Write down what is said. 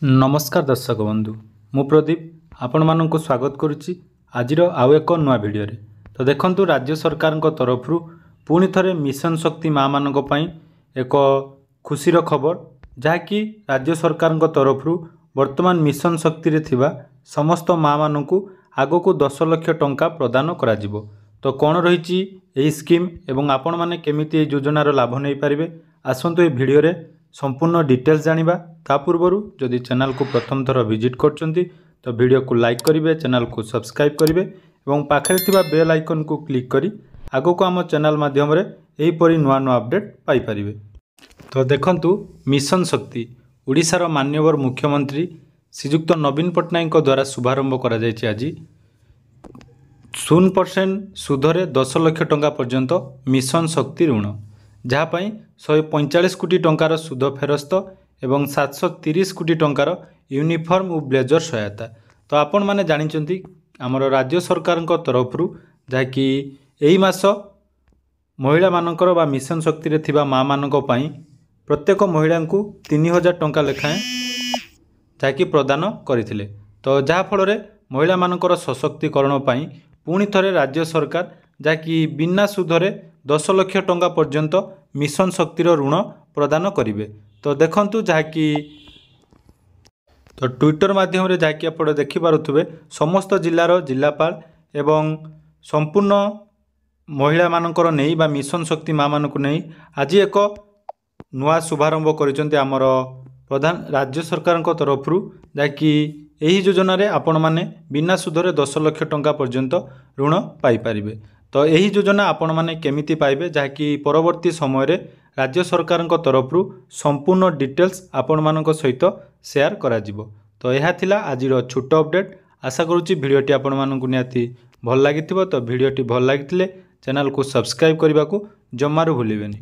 नमस्कार दर्शक बंधु मु प्रदीप आपण मानक स्वागत करुच्ची आज आउ एक नुआ भिडियो रे। तो देखंतु राज्य सरकार तरफ पुणी थरे मिशन शक्ति माँ मान एक खुशीर खबर जहाँकि राज्य सरकार तरफ वर्तमान मिशन शक्ति रे थिबा समस्त माँ मानक आगो को 10 लाख टंका प्रदान करा जिवो। तो कौन रही यही स्कीम एवं आपण माने केमिति योजनार लाभ नहीं पारे आसतु ये भिडियो रे संपूर्ण डिटेल्स जानिबा। ता पूर्वरु जदि चैनल को प्रथम थर विजिट करछंती तो वीडियो को लाइक करिवे, चैनल को सब्सक्राइब करिवे एवं पाखरे थिबा बेल आइकन को क्लिक करी आगो को आम चैनल माध्यम रे एही परि नुआ नुआ अपडेट पाई परिवे। तो देखंतु मिशन शक्ति ओडिशार माननीय मुख्यमंत्री श्रीजुक्त नवीन पट्टनायक द्वारा शुभारंभ करा जायछि। आज 0% सुधरे 10 लाख टंका पर्यंत मिशन शक्ति ऋण जहाँपाई 145 कोटी टंकार सुध फेरस्त एवं 730 कोटी टंकार यूनिफॉर्म और ब्लेजर सहायता। तो आपण माने जानिचंती आमर राज्य सरकार तरफ जहाँकि यही मास महिला मानकर बा मिशन शक्ति रे थिबा माँ मानक पई प्रत्येक महिला को 3000 टंका लेखाएं जहाँकि प्रदान करथिले। तो जहाँ फल महिला मानकर सशक्तिकरण पई पुणी थरे राज्य सरकार जहाँकि बिना सुधरे 10 लाख टंका पर्यंत मिशन शक्तिर ऋण प्रदान करिवे। तो देखंतु जहाँकि तो ट्विटर माध्यम रे जहाँकि आप देखिपारुथिबे समस्त जिलार जिलापाल एवं संपूर्ण महिला मानकर नहीं बा मिशन शक्ति माँ मानक नहीं आज एक नुआ शुभारंभ करिसेंती आमर प्रधान राज्य सरकार तरफ जहाँकि यही योजना रे आपण माने बिना सुधरे 10 लाख टंका पर्यंत ऋण पाई परिबे। तो यही योजना आपण माने केमिति पाइबे जहाँकि परवर्ती समय रे राज्य सरकार तरफ संपूर्ण डिटेल्स आपण मानक सहित शेयर करा जिवो। तो यह थिला आजिर छोट अपडेट। आशा करूची भिडियोटी आपण मानक निहाती भल लागिथिबो। तो भिडियोटी भल लागिथिले चैनल को सब्सक्राइब करने को जमारू भूलिबेनी।